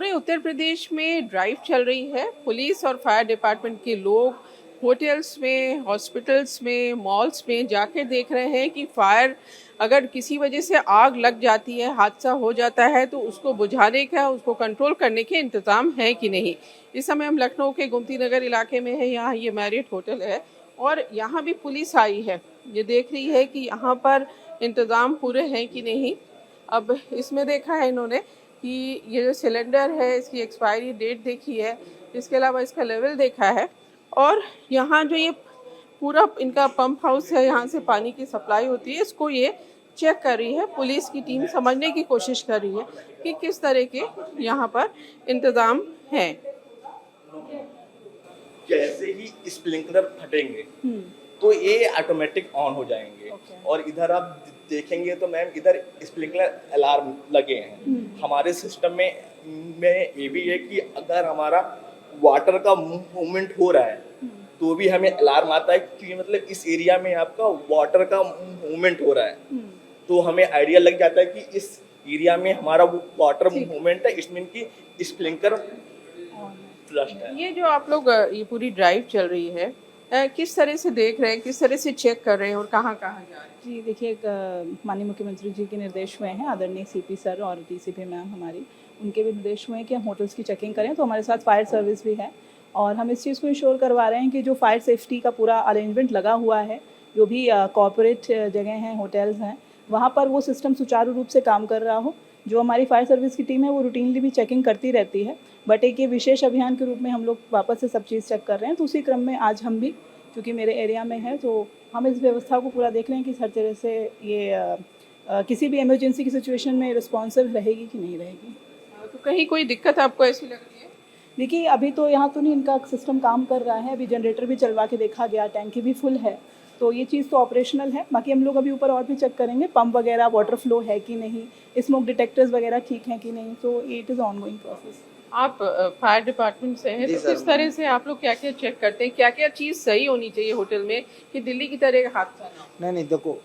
पूरे उत्तर प्रदेश में ड्राइव चल रही है। पुलिस और फायर डिपार्टमेंट के लोग होटल्स में, हॉस्पिटल्स में, मॉल्स में जाकर देख रहे हैं कि फायर अगर किसी वजह से आग लग जाती है, हादसा हो जाता है तो उसको बुझाने का, उसको कंट्रोल करने के इंतज़ाम है कि नहीं। इस समय हम लखनऊ के गोमती नगर इलाके में हैं। यहाँ ये मैरिट होटल है और यहाँ भी पुलिस आई है। ये देख रही है कि यहाँ पर इंतज़ाम पूरे हैं कि नहीं। अब इसमें देखा है इन्होंने कि ये जो सिलेंडर है इसकी एक्सपायरी डेट देखी है, इसके अलावा इसका लेवल देखा है और यहाँ जो ये पूरा इनका पंप हाउस है, यहाँ से पानी की सप्लाई होती है, इसको ये चेक कर रही है। पुलिस की टीम समझने की कोशिश कर रही है कि किस तरह के यहाँ पर इंतज़ाम हैं। जैसे ही स्प्रिंकलर फटेंगे तो ये ऑटोमेटिक ऑन हो जाएंगे। और इधर आप देखेंगे तो मैम इधर स्प्रिंकलर अलार्म लगे हैं। हमारे सिस्टम में ये भी है कि अगर हमारा वाटर का मूवमेंट हो रहा है तो भी हमें अलार्म आता है कि मतलब इस एरिया में आपका वाटर का मूवमेंट हो रहा है, तो हमें आइडिया लग जाता है कि इस एरिया में हमारा वाटर मूवमेंट है, इसमें की स्प्रिंकलर फ्लश्ड है। ये जो आप लोग ये पूरी ड्राइव चल रही है, किस तरह से देख रहे हैं, किस तरह से चेक कर रहे हैं और कहाँ कहाँ जा रहे हैं? जी देखिए, माननीय मुख्यमंत्री जी के निर्देश हुए हैं, आदरणीय सीपी सर और डीसीपी मैम हमारी, उनके भी निर्देश हुए हैं कि हम होटल्स की चेकिंग करें। तो हमारे साथ फायर सर्विस भी है और हम इस चीज़ को इंश्योर करवा रहे हैं कि जो फायर सेफ्टी का पूरा अरेंजमेंट लगा हुआ है, जो भी कॉर्पोरेट जगह हैं, होटल्स हैं, वहाँ पर वो सिस्टम सुचारू रूप से काम कर रहा हो। जो हमारी फायर सर्विस की टीम है वो रूटीनली भी चेकिंग करती रहती है, बट एक ये विशेष अभियान के रूप में हम लोग वापस से सब चीज़ चेक कर रहे हैं। तो उसी क्रम में आज हम भी, क्योंकि मेरे एरिया में है, तो हम इस व्यवस्था को पूरा देख रहे हैं कि हर तरह से ये किसी भी इमरजेंसी की सिचुएशन में रिस्पॉन्सिव रहेगी कि नहीं रहेगी। तो कहीं कोई दिक्कत आपको ऐसी लग रही है? देखिए, अभी तो यहाँ तो नहीं, इनका सिस्टम काम कर रहा है। अभी जनरेटर भी चलवा के देखा गया, टैंकी भी फुल है, तो ये चीज़ तो ऑपरेशनल है। बाकी हम लोग अभी ऊपर और भी चेक करेंगे, पंप वगैरह वाटर फ्लो है कि नहीं, स्मोक डिटेक्टर्स वगैरह ठीक हैं कि नहीं। तो इट इज़ ऑनगोइंग प्रोसेस। आप फायर डिपार्टमेंट से हैं, तो किस तरह से आप लोग क्या क्या चेक करते हैं, क्या क्या चीज़ सही होनी चाहिए होटल में कि दिल्ली की तरह का हादसा ना हो? नहीं देखो,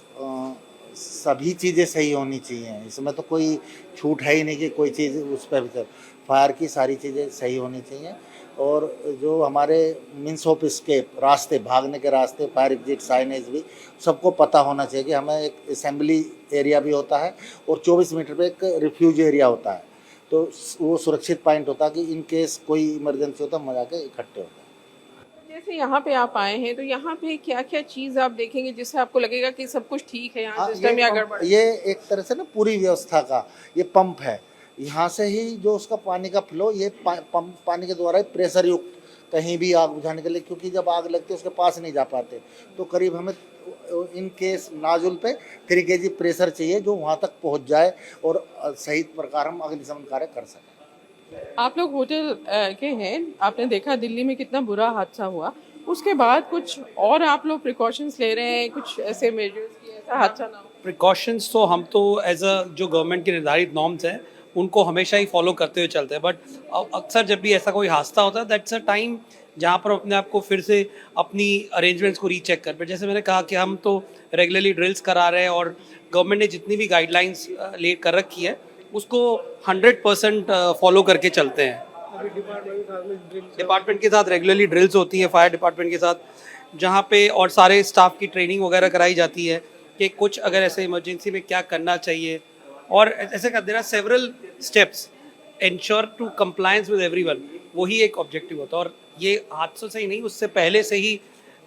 सभी चीज़ें सही होनी चाहिए। इसमें तो कोई छूट है ही नहीं कि कोई चीज़ उस पर। फायर की सारी चीज़ें सही होनी चाहिए और जो हमारे मीन्स ऑफ स्केप, रास्ते, भागने के रास्ते, फायर एग्जिट साइनेज भी सबको पता होना चाहिए कि हमें एक असेंबली एरिया भी होता है और 24 मीटर पे एक रिफ्यूज एरिया होता है, तो वो सुरक्षित पॉइंट होता है कि इन केस कोई इमरजेंसी होता है हम जाके इकट्ठे होते हैं। जैसे यहाँ पे आप आए हैं तो यहाँ पे क्या क्या चीज़ आप देखेंगे जिससे आपको लगेगा कि सब कुछ ठीक है, यहाँ सिस्टम या गड़बड़? ये एक तरह से ना पूरी व्यवस्था का ये पंप है। यहाँ से ही जो उसका पानी का फ्लो, ये पंप पानी के द्वारा ही प्रेशर युक्त कहीं भी आग बुझाने के लिए, क्योंकि जब आग लगती है उसके पास नहीं जा पाते, तो करीब हमें इन केस नाजुल पे 3 kg प्रेशर चाहिए जो वहाँ तक पहुँच जाए और सही प्रकार हम अग्निशमन कार्य कर सकें। आप लोग होटल के हैं, आपने देखा दिल्ली में कितना बुरा हादसा हुआ, उसके बाद कुछ और आप लोग प्रिकॉशंस ले रहे हैं, कुछ ऐसे मेजर्स कि ऐसा हादसा ना हो? प्रिकॉशंस तो हम तो एज अ जो गवर्नमेंट की निर्धारित नॉर्म्स हैं उनको हमेशा ही फॉलो करते हुए चलते हैं, बट अक्सर जब भी ऐसा कोई हादसा होता है दैट्स अ टाइम जहाँ पर अपने आप को फिर से अपनी अरेंजमेंट्स को रीचेक कर पाए। जैसे मैंने कहा कि हम तो रेगुलरली ड्रिल्स करा रहे हैं और गवर्नमेंट ने जितनी भी गाइडलाइंस ले कर रखी है उसको 100% फॉलो करके चलते हैं। डिपार्टमेंट के साथ रेगुलरली ड्रिल्स होती हैं, फायर डिपार्टमेंट के साथ, जहाँ पे और सारे स्टाफ की ट्रेनिंग वगैरह कराई जाती है कि कुछ अगर ऐसे इमरजेंसी में क्या करना चाहिए। और ऐसे का there are several steps ensure to compliance with everyone, वही एक ऑब्जेक्टिव होता है। और ये हादसों से ही नहीं, उससे पहले से ही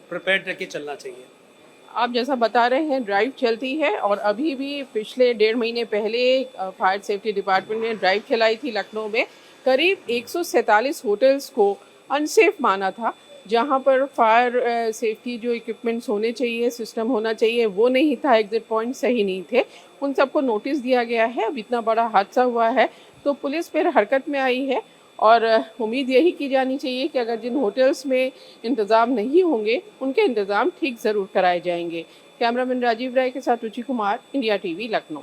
प्रिपेयर्ड रह के चलना चाहिए। आप जैसा बता रहे हैं ड्राइव चलती है और अभी भी पिछले 1.5 महीने पहले फायर सेफ्टी डिपार्टमेंट ने ड्राइव चलाई थी लखनऊ में। करीब 147 होटल्स को अनसेफ माना था, जहां पर फायर सेफ्टी जो इक्विपमेंट्स होने चाहिए, सिस्टम होना चाहिए, वो नहीं था, एग्जिट पॉइंट सही नहीं थे, उन सबको नोटिस दिया गया है। अब इतना बड़ा हादसा हुआ है तो पुलिस फिर हरकत में आई है और उम्मीद यही की जानी चाहिए कि अगर जिन होटल्स में इंतज़ाम नहीं होंगे उनके इंतज़ाम ठीक ज़रूर कराए जाएंगे। कैमरामैन राजीव राय के साथ रुचि कुमार, इंडिया टीवी, लखनऊ।